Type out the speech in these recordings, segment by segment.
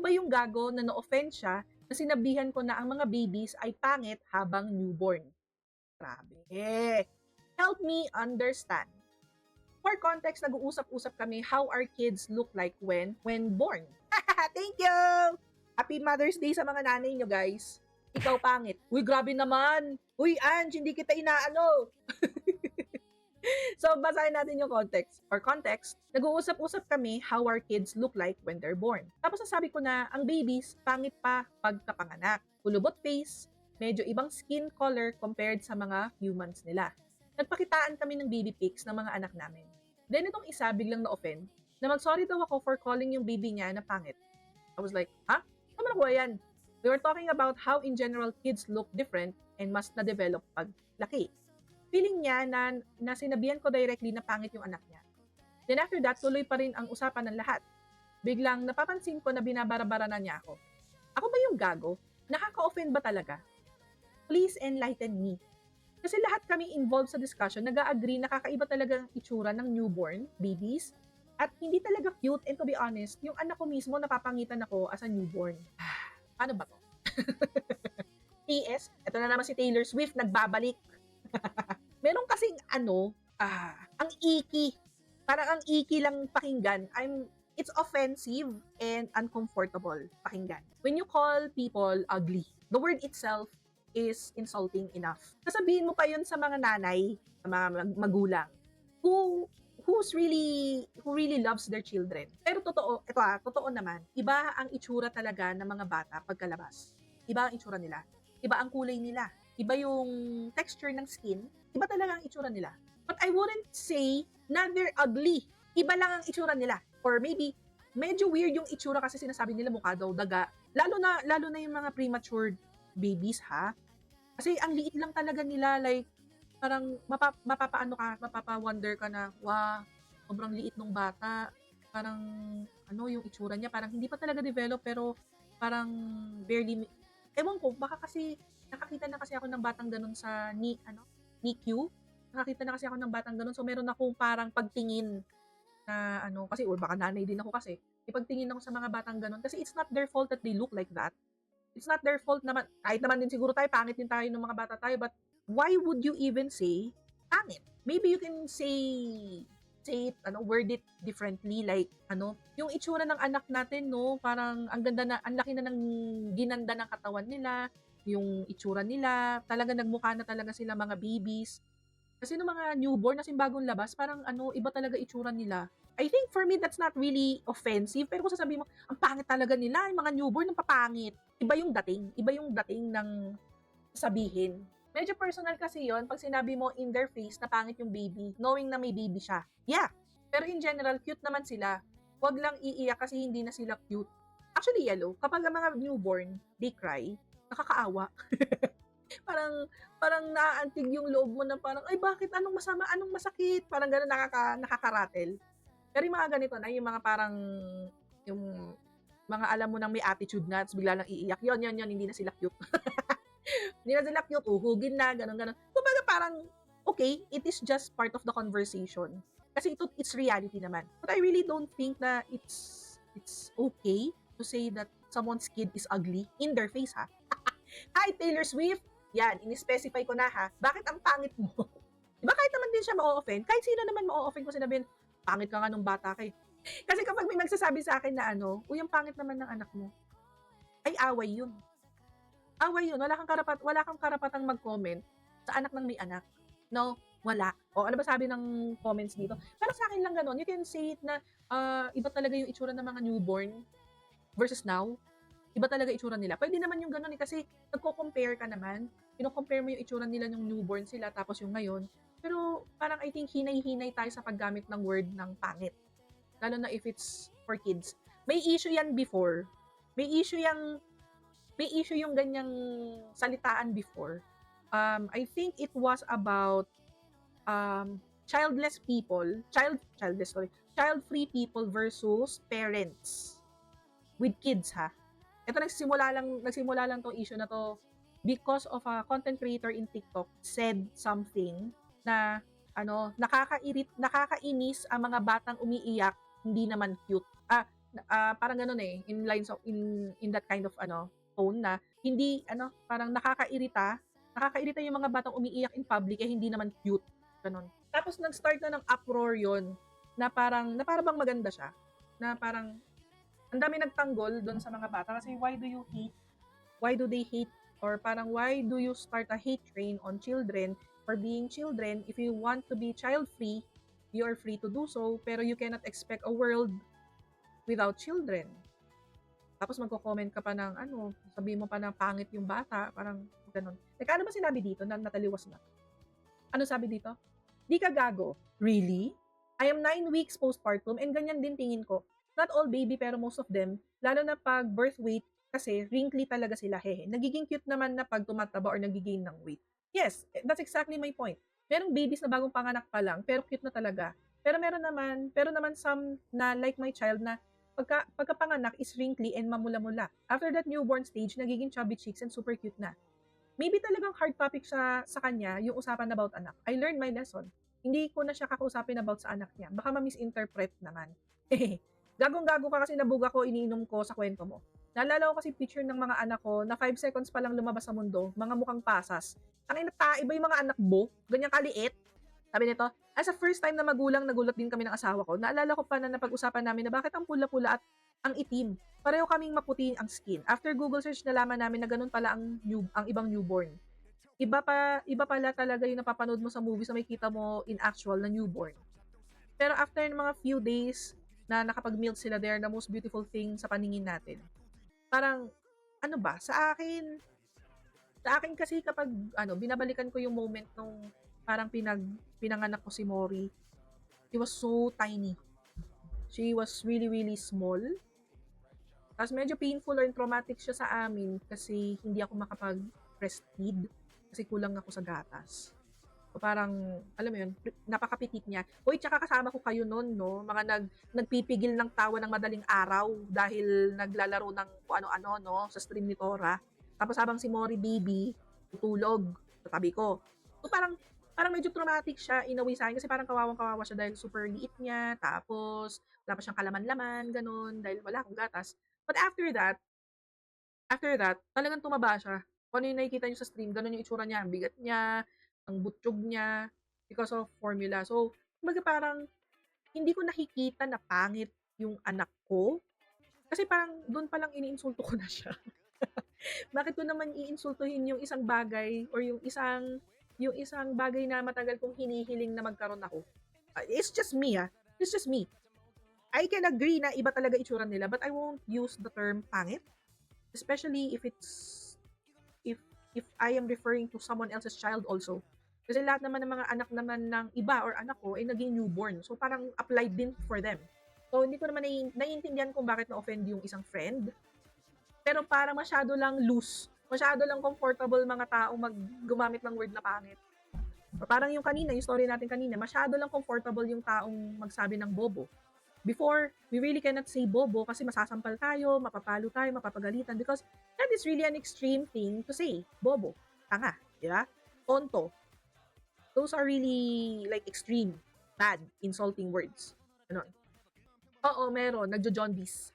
ba yung gago na na-offend siya na sinabihan ko na ang mga babies ay pangit habang newborn? Grabe. Help me understand. For context, nag-uusap-usap kami how our kids look like when born. Thank you! Happy Mother's Day sa mga nanay nyo, guys. Ikaw pangit. Uy, grabe naman. Uy, Ange, hindi kita inaano. So, basahin natin yung context. Nag-uusap-usap kami how our kids look like when they're born. Tapos nasabi ko na ang babies, pangit pa pagkapanganak. Kulubot face, medyo ibang skin color compared sa mga humans nila. Nagpakitaan kami ng baby pics ng mga anak namin. Then itong isa biglang na-offend na mag-sorry daw ako for calling yung baby niya na pangit. I was like, ha? Tama na ko yan. We were talking about how in general kids look different and must na-develop pag laki. Feeling niya na sinabihan ko directly na pangit yung anak niya. Then after that, tuloy pa rin ang usapan ng lahat. Biglang napapansin ko na binabara-bara na niya ako. Ako ba yung gago? Nakaka-offend ba talaga? Please enlighten me. Kasi lahat kami involved sa discussion, nag-agree na kakaiba talaga ang itsura ng newborn babies at hindi talaga cute, and to be honest, yung anak ko mismo napapangitan ako as a newborn. Paano ba to? PS, ito na naman si Taylor Swift nagbabalik. Meron kasing ang icky. Parang ang icky lang pakinggan. It's offensive and uncomfortable pakinggan. When you call people ugly, the word itself is insulting enough. Sasabihin mo pa yun sa mga nanay, sa mga magulang, who really loves their children. Pero totoo naman, iba ang itsura talaga ng mga bata pagkalabas. Iba ang itsura nila. Iba ang kulay nila. Iba yung texture ng skin. Iba talaga ang itsura nila. But I wouldn't say na they're ugly. Iba lang ang itsura nila. Or maybe, medyo weird yung itsura kasi sinasabi nila mukha daw daga. Lalo na yung mga premature babies, ha? Kasi ang liit lang talaga nila, like, parang mapapa-wonder ka na, wow, sobrang liit ng bata. Parang, yung itsura niya, parang hindi pa talaga develop, pero parang barely, ewan ko, baka kasi, nakakita na kasi ako ng batang ganun sa NICU. Nakakita na kasi ako ng batang ganun, so meron akong parang pagtingin na kasi, or baka nanay din ako kasi, ipagtingin ako sa mga batang ganun, kasi it's not their fault that they look like that. It's not their fault naman, kahit naman din siguro tayo, pangit din tayo ng mga bata tayo, but why would you even say pangit? Maybe you can say it, word it differently, like, yung itsura ng anak natin, no, parang ang ganda na, ang laki na ng ginanda ng katawan nila, yung itsura nila, talaga nagmukha na talaga sila mga babies. Kasi nung mga newborn na bagong labas, parang iba talaga itsura nila. I think for me, that's not really offensive. Pero kung sasabihin mo, ang pangit talaga nila, yung mga newborn, ang papangit. Iba yung dating ng sabihin. Medyo personal kasi yon pag sinabi mo in their face na pangit yung baby, knowing na may baby siya. Yeah. Pero in general, cute naman sila. Huwag lang iiyak kasi hindi na sila cute. Actually, kapag ang mga newborn, they cry, nakakaawa. parang naaantig yung loob mo na parang, ay bakit, anong masama, anong masakit, parang gano'n nakakaratel. Pero yung mga ganito na, yung mga parang, yung mga alam mo nang may attitude na, bigla lang iiyak, yon, hindi na sila cute. Hindi na sila cute, uhugin na, gano'n. Kumbaga parang, okay, it is just part of the conversation. Kasi it's reality naman. But I really don't think na it's okay to say that someone's kid is ugly in their face, ha? Hi, Taylor Swift! Yan, in-specify ko na, ha? Bakit ang pangit mo? Diba kahit naman din siya ma-offend? Kahit sino naman ma-offend ko sinabihin, pangit ka nga nung bata kay. Kasi kapag may magsasabi sa akin na uy, ang pangit naman ng anak mo, ay away yun. Away yun. Wala kang karapatang mag-comment sa anak ng may anak. No, wala. O ano ba sabi ng comments dito? Pero sa akin lang ganun. You can say it na iba talaga yung itsura ng mga newborn versus now. Iba talaga itsura nila. Pwede naman yung ganun kasi nagko-compare ka naman. Kino-compare mo yung itsura nila nung newborn sila tapos yung ngayon. Pero parang I think hinay-hinay tayo sa paggamit ng word ng pangit. Lalo na if it's for kids. May issue yan before. May issue yung ganyang salitaan before. I think it was about child-free people versus parents with kids, ha. Ito nagsimula lang tong issue na to because of a content creator in TikTok said something na nakakainis ang mga batang umiiyak, hindi naman cute. parang gano'n, eh, in lines of in that kind of ano, tone na hindi ano, parang nakakairita yung mga batang umiiyak in public, eh, hindi naman cute, gano'n. Tapos nag-start na ng uproar yun, na para bang maganda siya, na parang ang daming nagtanggol do'n sa mga bata kasi why do they hate, or parang why do you start a hate train on children for being children? If you want to be child free, you are free to do so, pero you cannot expect a world without children. Tapos magko-comment ka pa ng ano, sabihin mo pa na pangit yung bata, parang gano'n. Teka, ano ba sinabi dito na nataliwas na? Ano sabi dito? Di ka gago. Really? I am 9 weeks postpartum and ganyan din tingin ko. Not all baby pero most of them, lalo na pag birth weight, kasi wrinkly talaga sila, hehe. Nagiging cute naman na pag tumataba or nagigain ng weight. Yes, that's exactly my point. Merong babies na bagong panganak pa lang, pero cute na talaga. Pero naman some na like my child na pagkapanganak is wrinkly and mamula-mula. After that newborn stage, nagiging chubby cheeks and super cute na. Maybe talagang hard topic sa kanya yung usapan about anak. I learned my lesson. Hindi ko na siya kakausapin about sa anak niya. Baka ma-misinterpret naman. Gagong-gago ka kasi nabuga ko, iniinom ko sa kwento mo. Naalala ko kasi picture ng mga anak ko na 5 seconds pa lang lumabas sa mundo, mga mukhang pasas. Tangina, iba yung mga anak mo, ganyan kaliit. Sabi nito, as a first time na magulang, nagulat din kami ng asawa ko. Naalala ko pa na napag-usapan namin na bakit ang pula-pula at ang itim. Pareho kaming maputi ang skin. After Google search, nalaman namin na ganun pala ang ibang newborn. Iba pala talaga yung napapanood mo sa movies na makikita mo in actual na newborn. Pero after ng mga few days na nakapag-milk sila, they are the most beautiful thing sa paningin natin. Parang, ano ba, sa akin kasi kapag, binabalikan ko yung moment nung parang pinanganak ko si Mori, she was so tiny. She was really, really small. Tapos medyo painful or traumatic siya sa amin kasi hindi ako makapag-breastfeed kasi kulang ako sa gatas. So parang, alam mo yun, napakapitit niya. Hoy, tsaka kasama ko kayo noon, no? Mga nagpipigil ng tawa ng madaling araw dahil naglalaro ng kung ano-ano, no? Sa stream ni Tora. Tapos habang si Mori baby, tutulog sa tabi ko. So parang medyo traumatic siya in a way sa akin kasi parang kawawang-kawawa siya dahil super liit niya. Tapos, wala pa siyang kalaman-laman, ganun, dahil wala akong gatas. But after that, talagang tumaba siya. Kung ano yung nakikita niyo sa stream, ganun yung itsura niya, ang bigat niya, ang butchog niya, because of formula. So, kumbaga parang, hindi ko nakikita na pangit yung anak ko. Kasi parang, doon palang iniinsulto ko na siya. Bakit ko naman iinsultuhin yung isang bagay, or yung isang bagay na matagal kong hinihiling na magkaroon ako. It's just me, It's just me. I can agree na iba talaga itsura nila, but I won't use the term pangit. Especially if if I am referring to someone else's child also. Kasi lahat naman ng mga anak naman ng iba or anak ko ay naging newborn. So parang applied din for them. So hindi ko naman naiintindihan kung bakit na-offend yung isang friend. Pero parang masyado lang loose. Masyado lang comfortable mga tao gumamit ng word na pangit. Or parang yung story natin kanina, masyado lang comfortable yung taong magsabi ng bobo. Before, we really cannot say bobo kasi masasampal tayo, mapapalo tayo, mapapagalitan because that is really an extreme thing to say. Bobo, tanga, di ba? Tonto. Those are really like extreme, bad, insulting words. Ganon. Oo, meron. Nagjo-jaundice.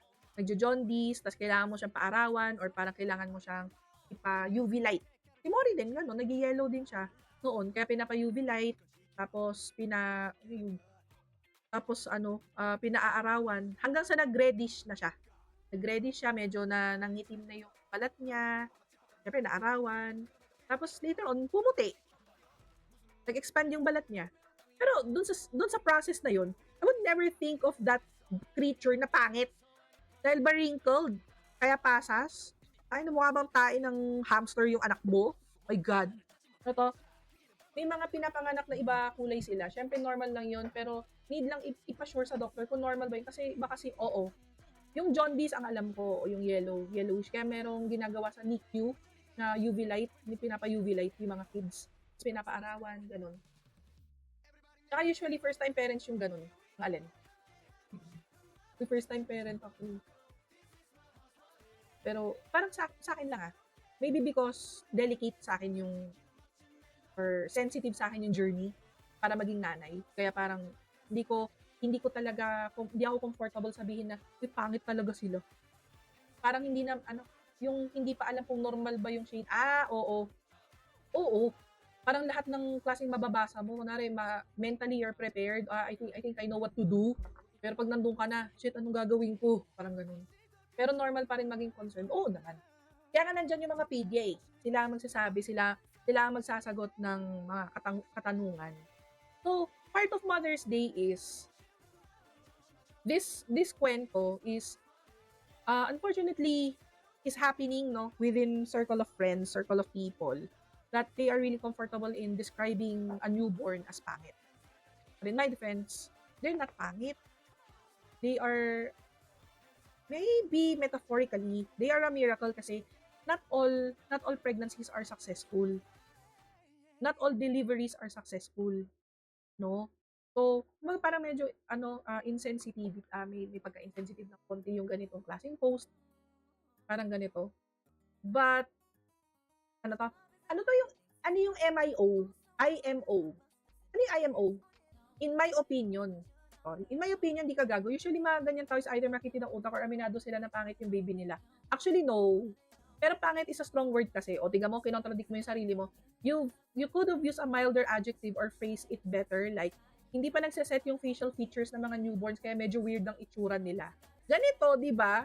Tas kailangan mo siyang paarawan or parang kailangan mo siyang ipa-UV light. Si Mori din, gano'n. Nag-yellow din siya noon. Kaya pinapa-UV light. Tapos, pinaaarawan hanggang sa nag-reddish na siya. Nag-reddish siya, medyo nangitim na yung balat niya. Siyempre, naarawan. Tapos later on, pumuti. Nag-expand yung balat niya. Pero dun sa process na yun, I would never think of that creature na pangit. Dahil ba wrinkled? Kaya pasas? Ay, mukha bang tae ng hamster yung anak mo? My God. Ito, may mga pinapanganak na iba kulay sila. Siyempre, normal lang yun. Pero, need lang ipasure sa doctor kung normal ba yun. Kasi, baka oo. Yung jaundice, ang alam ko, o yung yellowish. Kaya merong ginagawa sa NICU na UV light. Pinapa-UV light yung mga kids. Tapos, pinapaarawan, ganun. Saka usually, first-time parents yung ganun. Ang alin. Yung first-time parent ako. Pero, parang sa akin lang maybe because delicate sa akin yung or sensitive sa akin yung journey para maging nanay. Kaya parang hindi ko hindi ako comfortable sabihin na, "Uy, pangit talaga sila." Parang hindi na ano, yung hindi pa alam kung normal ba yung shade. Oo. Oo. Parang lahat ng klaseng mababasa mo, kunwari mentally you're prepared, I think I know what to do. Pero pag nandun ka na, shit, anong gagawin ko? Parang ganun. Pero normal pa rin maging concerned. Oo naman. Kaya nga nandyan yung mga PDA. Sila ang magsasabi, sila ang magsasagot ng mga katanungan. So, part of Mother's Day is, this kwento is, unfortunately, is happening, no, within circle of friends, circle of people, that they are really comfortable in describing a newborn as pangit. But in my defense, they're not pangit. They are, maybe metaphorically, they are a miracle kasi not all pregnancies are successful. Not all deliveries are successful, no? So, parang medyo insensitive, may pagka-insensitive na konti yung ganitong klaseng post, parang ganito. But ano yung MIO? IMO. Ano yung IMO? In my opinion, di ka gago. Usually, mga ganyan tao is either makiti ng utak or aminado sila na pangit yung baby nila. Actually, no. Pero pangit is a strong word kasi. O, tiga mo, kinontradict mo yung sarili mo. You could have used a milder adjective or phrase it better. Like, hindi pa nagseset yung facial features ng mga newborns kaya medyo weird ang itsura nila. Ganito, di ba?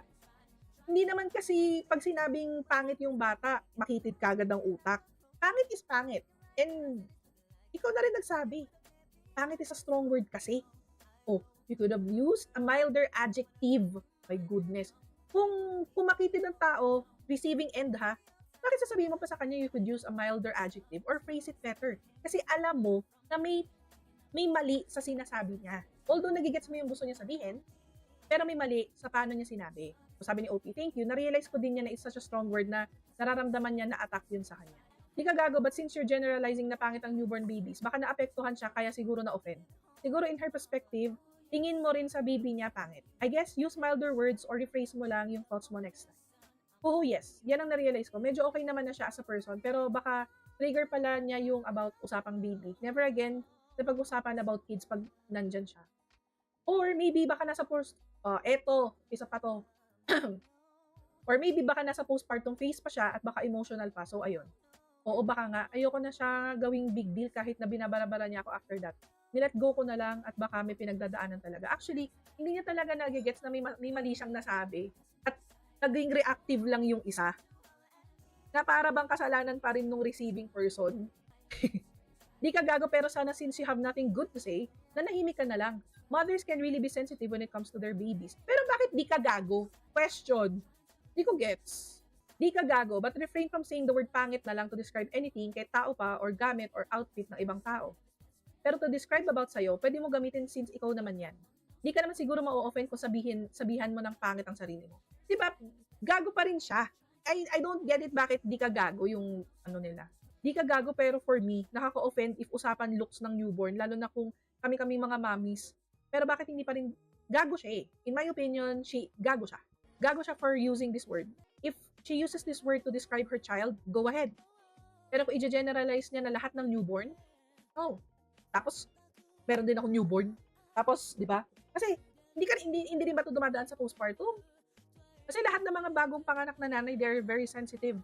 Hindi naman kasi pag sinabing pangit yung bata, makitid kagad ang utak. Pangit is pangit. And ikaw na rin nagsabi. Pangit is a strong word kasi. Oh, you could have used a milder adjective. My goodness. Kung makitid ng tao, receiving end ha, bakit sasabihin mo pa sa kanya you could use a milder adjective or phrase it better? Kasi alam mo na may mali sa sinasabi niya. Although nagigets mo yung gusto niya sabihin, pero may mali sa paano niya sinabi. So sabi ni OP, thank you. Na-realize ko din niya na it's such a strong word na nararamdaman niya na attack yun sa kanya. Di ka gago, but since you're generalizing na pangit ang newborn babies, baka naapektuhan siya kaya siguro na-offend. Siguro in her perspective, tingin mo rin sa baby niya pangit. I guess use milder words or rephrase mo lang yung thoughts mo next time. Oo, yes. Yan ang na-realize ko. Medyo okay naman na siya as a person, pero baka trigger pala niya yung about usapang baby. Never again na pag-usapan about kids pag nandyan siya. Or maybe baka nasa isa pa to. Or maybe baka nasa postpartum phase pa siya at baka emotional pa. So, ayun. Oo, baka nga. Ayoko na siya gawing big deal kahit na binabalabala niya ako after that. Nilet go ko na lang at baka may pinagdadaanan talaga. Actually, hindi niya talaga nagigets na may mali siyang nasabi. At naging reactive lang yung isa. Na para bang kasalanan pa rin nung receiving person. Di ka gago, pero sana since you have nothing good to say, nanahimik ka na lang. Mothers can really be sensitive when it comes to their babies. Pero bakit di ka gago? Question. Di ko gets. Di ka gago, but refrain from saying the word pangit na lang to describe anything, kahit tao pa, or gamit, or outfit ng ibang tao. Pero to describe about sa'yo, pwede mo gamitin since ikaw naman yan. Di ka naman siguro ma-offend kung sabihan mo ng pangit ang sarili mo. Di ba? Gago pa rin siya. I don't get it bakit di ka gago yung nila. Di ka gago, pero for me, nakaka-offend if usapan looks ng newborn, lalo na kung kami mga mommies. Pero bakit hindi pa rin gago siya eh? In my opinion, gago siya. Gago siya for using this word. If she uses this word to describe her child, go ahead. Pero kung i-generalize niya na lahat ng newborn, tapos meron din ako newborn. Tapos, di ba? Kasi hindi din ba ito dumadaan sa postpartum? Kasi lahat ng mga bagong panganak na nanay, they're very sensitive